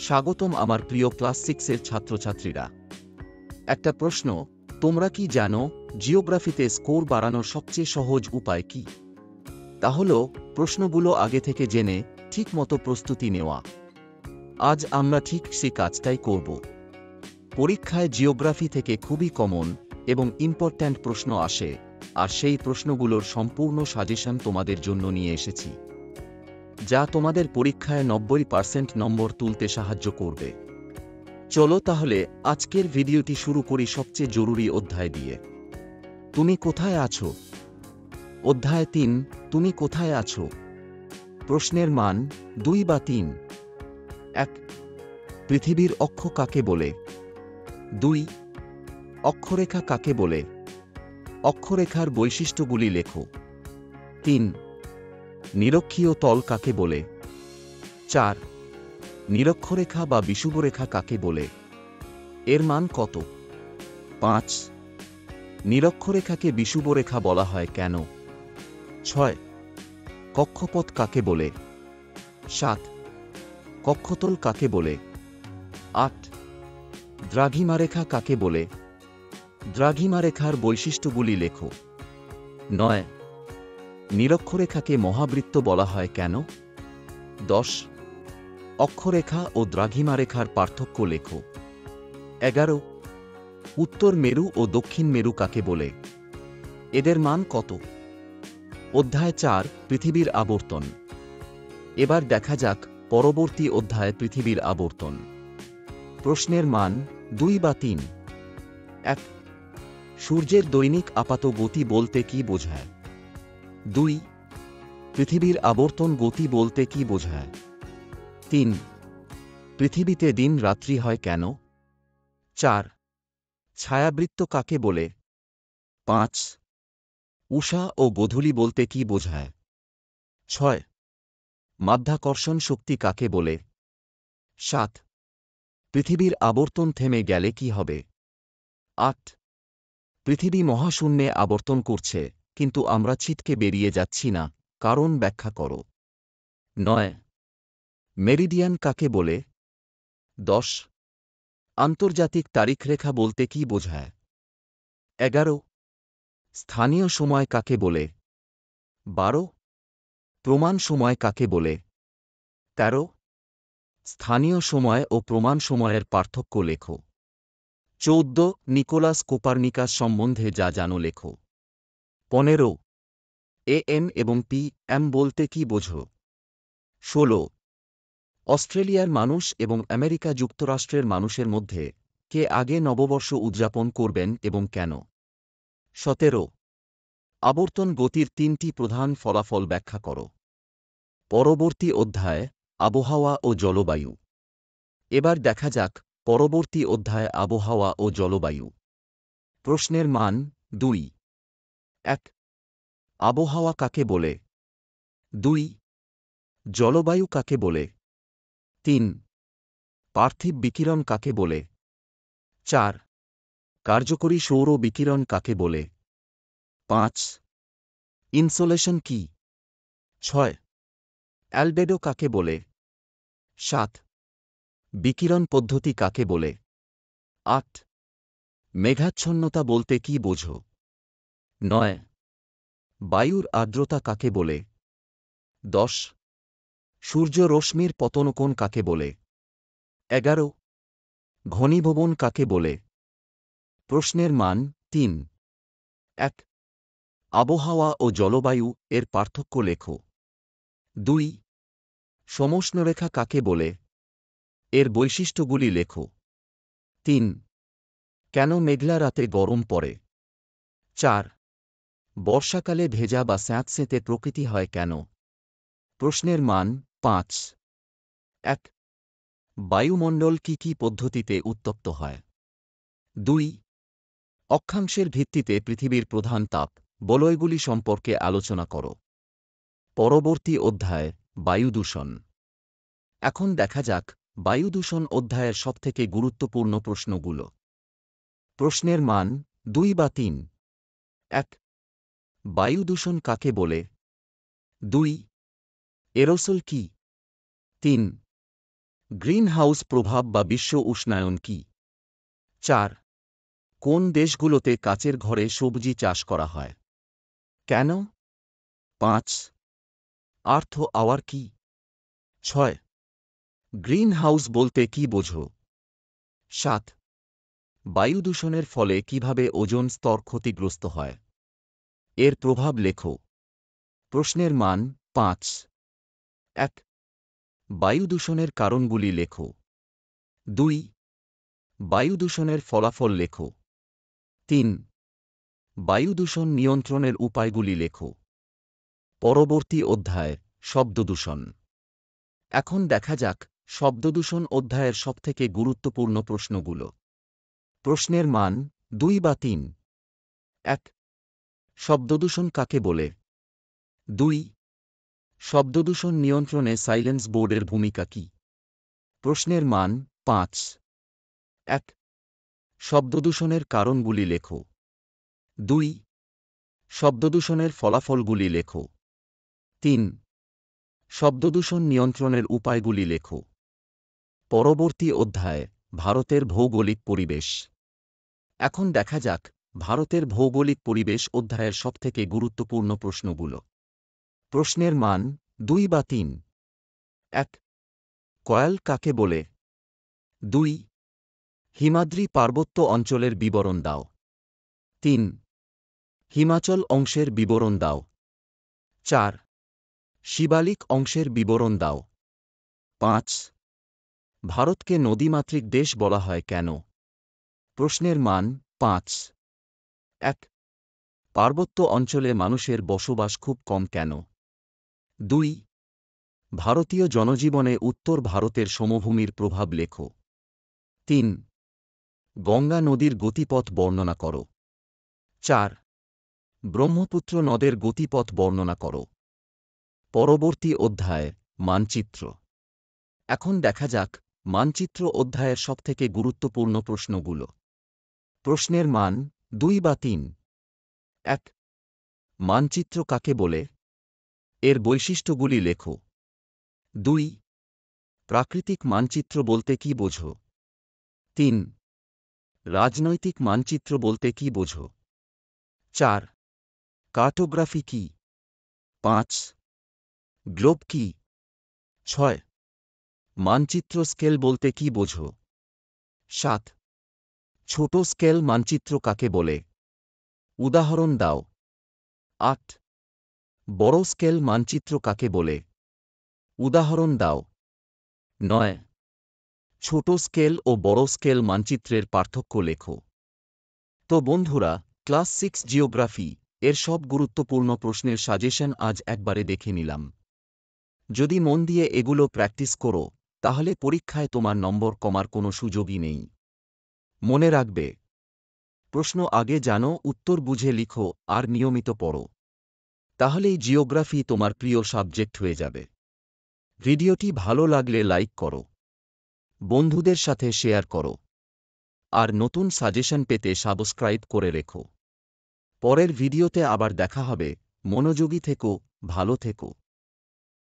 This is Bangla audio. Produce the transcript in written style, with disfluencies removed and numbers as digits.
স্বাগতম আমার প্রিয় ক্লাস 6 এর ছাত্রছাত্রীরা। একটা প্রশ্ন, তোমরা কি জানো জিওগ্রাফিতে স্কোর বাড়ানোর সবচেয়ে সহজ উপায় কি? তা হলো প্রশ্নগুলো আগে থেকে জেনে ঠিকমতো প্রস্তুতি নেওয়া। আজ আমরা ঠিক সেই কাজটাই করব। পরীক্ষায় জিওগ্রাফি থেকে খুবই কমন এবং ইম্পর্ট্যান্ট প্রশ্ন আসে, আর সেই প্রশ্নগুলোর সম্পূর্ণ সাজেশন তোমাদের জন্য নিয়ে এসেছি, যা তোমাদের পরীক্ষায় 90% নম্বর তুলতে সাহায্য করবে। চলো তাহলে আজকের ভিডিওটি শুরু করি সবচেয়ে জরুরি অধ্যায় দিয়ে। তুমি কোথায় আছো? অধ্যায় 3, তুমি কোথায় আছো? প্রশ্নের মান 2 বা 3। 1. পৃথিবীর অক্ষ কাকে বলে? 2. অক্ষরেখা কাকে বলে? অক্ষরেখার বৈশিষ্ট্যগুলি লেখো। 3. নিরক্ষীয় তল কাকে বলে? 4. নিরক্ষরেখা বা বিষুবরেখা কাকে বলে? এর মান কত? 5. নিরক্ষরেখাকে বিষুবরেখা বলা হয় কেন? 6. কক্ষপথ কাকে বলে? 7. কক্ষতল কাকে বলে? 8. দ্রাঘিমারেখা কাকে বলে? দ্রাঘিমারেখার বৈশিষ্ট্যগুলি লেখো। 9. নিরক্ষরেখাকে মহাবৃত্ত বলা হয় কেন? 10. অক্ষরেখা ও দ্রাঘিমারেখার পার্থক্য লেখো। 11. উত্তর মেরু ও দক্ষিণ মেরু কাকে বলে? এদের মান কত? অধ্যায় 4, পৃথিবীর আবর্তন। এবার দেখা যাক পরবর্তী অধ্যায় পৃথিবীর আবর্তন। প্রশ্নের মান 2 বা 3। 1. সূর্যের দৈনিক আপাত গতি বলতে কি বোঝায়? 2. পৃথিবীর আবর্তন গতি বলতে কি বোঝায়? 3. পৃথিবীতে দিন রাত্রি হয় কেন? 4. ছায়াবৃত্ত কাকে বলে? 5. উষা ও গোধূলি বলতে কি বোঝায়? 6. মাধ্যাকর্ষণ শক্তি কাকে বলে? 7. পৃথিবীর আবর্তন থেমে গেলে কি হবে? 8. পৃথিবী মহাশূন্যে আবর্তন করছে, কিন্তু আমরা ছিটকে বেরিয়ে যাচ্ছি না, কারণ ব্যাখ্যা করো। 9. মেরিডিয়ান কাকে বলে? 10. আন্তর্জাতিক তারিখরেখা বলতে কি বোঝায়? 11. স্থানীয় সময় কাকে বলে? 12. প্রমাণ সময় কাকে বলে? 13. স্থানীয় সময় ও প্রমাণ সময়ের পার্থক্য লেখো। 14. নিকোলাস কোপার্নিকাস সম্বন্ধে যা জানো লেখো। 15. AM এবং PM বলতে কি বোঝো? 16. অস্ট্রেলিয়ার মানুষ এবং আমেরিকা যুক্তরাষ্ট্রের মানুষের মধ্যে কে আগে নববর্ষ উদযাপন করবেন এবং কেন? 17. আবর্তন গতির 3টি প্রধান ফলাফল ব্যাখ্যা করো। পরবর্তী অধ্যায় আবহাওয়া ও জলবায়ু। এবার দেখা যাক পরবর্তী অধ্যায় আবহাওয়া ও জলবায়ু। প্রশ্নের মান 2। 1. আবহাওয়া কাকে বলে? 2. জলবায়ু কাকে বলে? 3. পার্থিব বিকিরণ কাকে বলে? 4. কার্যকরী সৌর বিকিরণ কাকে বলে? 5. ইনসোলেশন কি? 6. অ্যালবেডো কাকে বলে? 7. বিকিরণ পদ্ধতি কাকে বলে? 8. মেঘাচ্ছন্নতা বলতে কি বোঝো? 9. বায়ুর আর্দ্রতা কাকে বলে? 10. সূর্য রশ্মির পতনকোণ কাকে বলে? 11. ঘনীভবন কাকে বলে? প্রশ্নের মান 3। 1. আবহাওয়া ও জলবায়ু এর পার্থক্য লেখো। 2. সমষ্ণরেখা কাকে বলে? এর বৈশিষ্ট্যগুলি লেখো। 3. কেন মেঘলা রাতে গরম পড়ে? 4. বর্ষাকালে ভেজা বা স্যাঁতসেঁতে প্রকৃতি হয় কেন? প্রশ্নের মান 5। 1. বায়ুমণ্ডল কি কি পদ্ধতিতে উত্তপ্ত হয়? 2. অক্ষাংশের ভিত্তিতে পৃথিবীর প্রধান তাপ বলয়গুলি সম্পর্কে আলোচনা করো। পরবর্তী অধ্যায় বায়ু দূষণ। এখন দেখা যাক বায়ু দূষণ অধ্যায়ের সবথেকে গুরুত্বপূর্ণ প্রশ্নগুলো। প্রশ্নের মান 2 বা 3। 1. বায়ু দূষণ কাকে বলে? 2. এরোসোল কি? 3. গ্রিনহাউস প্রভাব বা বিশ্ব উষ্ণায়ন কি? 4. কোন দেশগুলোতে কাচের ঘরে সবজি চাষ করা হয়? কেন? 5. আর্থ আওয়ার কি? 6. গ্রিনহাউস বলতে কি বোঝো? 7. বায়ু দূষণের ফলে কিভাবে ওজোন স্তর ক্ষতিগ্রস্ত হয়? এর প্রভাব লেখো। প্রশ্নের মান 5. 1. বায়ু দূষণের কারণগুলি লেখো। 2. বায়ু দূষণের ফলাফল লেখো। 3. বায়ু দূষণ নিয়ন্ত্রণের উপায়গুলি লেখো। পরবর্তী অধ্যায় শব্দদূষণ। এখন দেখা যাক শব্দদূষণ অধ্যায়ের সবথেকে গুরুত্বপূর্ণ প্রশ্নগুলো। প্রশ্নের মান 2 বা 3। 1. শব্দদূষণ কাকে বলে? 2. শব্দদূষণ নিয়ন্ত্রণে সাইলেন্স বোর্ডের ভূমিকা কী? প্রশ্নের মান 5. 1. শব্দদূষণের কারণগুলি লেখো। 2. শব্দদূষণের ফলাফলগুলি লেখো। 3. শব্দদূষণ নিয়ন্ত্রণের উপায়গুলি লেখো। পরবর্তী অধ্যায় ভারতের ভৌগোলিক পরিবেশ। এখন দেখা যাক ভারতের ভৌগোলিক পরিবেশ অধ্যায়ের সবথেকে গুরুত্বপূর্ণ প্রশ্নগুলো। প্রশ্নের মান 2 বা 3। 1. কয়াল কাকে বলে? 2. হিমাদ্রি পার্বত্য অঞ্চলের বিবরণ দাও। 3. হিমাচল অংশের বিবরণ দাও। 4. শিবালিক অংশের বিবরণ দাও। 5. ভারতকে নদীমাতৃক দেশ বলা হয় কেন? প্রশ্নের মান 5. 1. পার্বত্য অঞ্চলে মানুষের বসবাস খুব কম কেন? 2. ভারতীয় জনজীবনে উত্তর ভারতের সমভূমির প্রভাব লেখো। 3. গঙ্গা নদীর গতিপথ বর্ণনা করো। 4. ব্রহ্মপুত্র নদের গতিপথ বর্ণনা করো। পরবর্তী অধ্যায় মানচিত্র। এখন দেখা যাক মানচিত্র অধ্যায়ের সবথেকে গুরুত্বপূর্ণ প্রশ্নগুলো। প্রশ্নের মান 2 বা 3। 1. মানচিত্র কাকে বলে? এর বৈশিষ্ট্যগুলি লেখো। 2. প্রাকৃতিক মানচিত্র বলতে কি বোঝো? 3. রাজনৈতিক মানচিত্র বলতে কি বোঝো? 4. কার্টোগ্রাফি কি? 5. গ্লোব কি? 6. মানচিত্র স্কেল বলতে কি বোঝো? 7. ছোট স্কেল মানচিত্র কাকে বলে? উদাহরণ দাও। 8. বড় স্কেল মানচিত্র কাকে বলে? উদাহরণ দাও। 9. ছোট স্কেল ও বড় স্কেল মানচিত্রের পার্থক্য লেখো। তো বন্ধুরা, ক্লাস 6 জিওগ্রাফি এর সব গুরুত্বপূর্ণ প্রশ্নের সাজেশন আজ একবারে দেখে নিলাম। যদি মন দিয়ে এগুলো প্র্যাকটিস করো তাহলে পরীক্ষায় তোমার নম্বর কমার কোনো সুযোগই নেই। মনে রাখবে, প্রশ্ন আগে জানো, উত্তর বুঝে লিখো আর নিয়মিত পড়ো। তাহলেই জিওগ্রাফি তোমার প্রিয় সাবজেক্ট হয়ে যাবে। ভিডিওটি ভালো লাগলে লাইক করো, বন্ধুদের সাথে শেয়ার করো, আর নতুন সাজেশন পেতে সাবস্ক্রাইব করে রেখো। পরের ভিডিওতে আবার দেখা হবে। মনোযোগী থেকো, ভালো থেকো।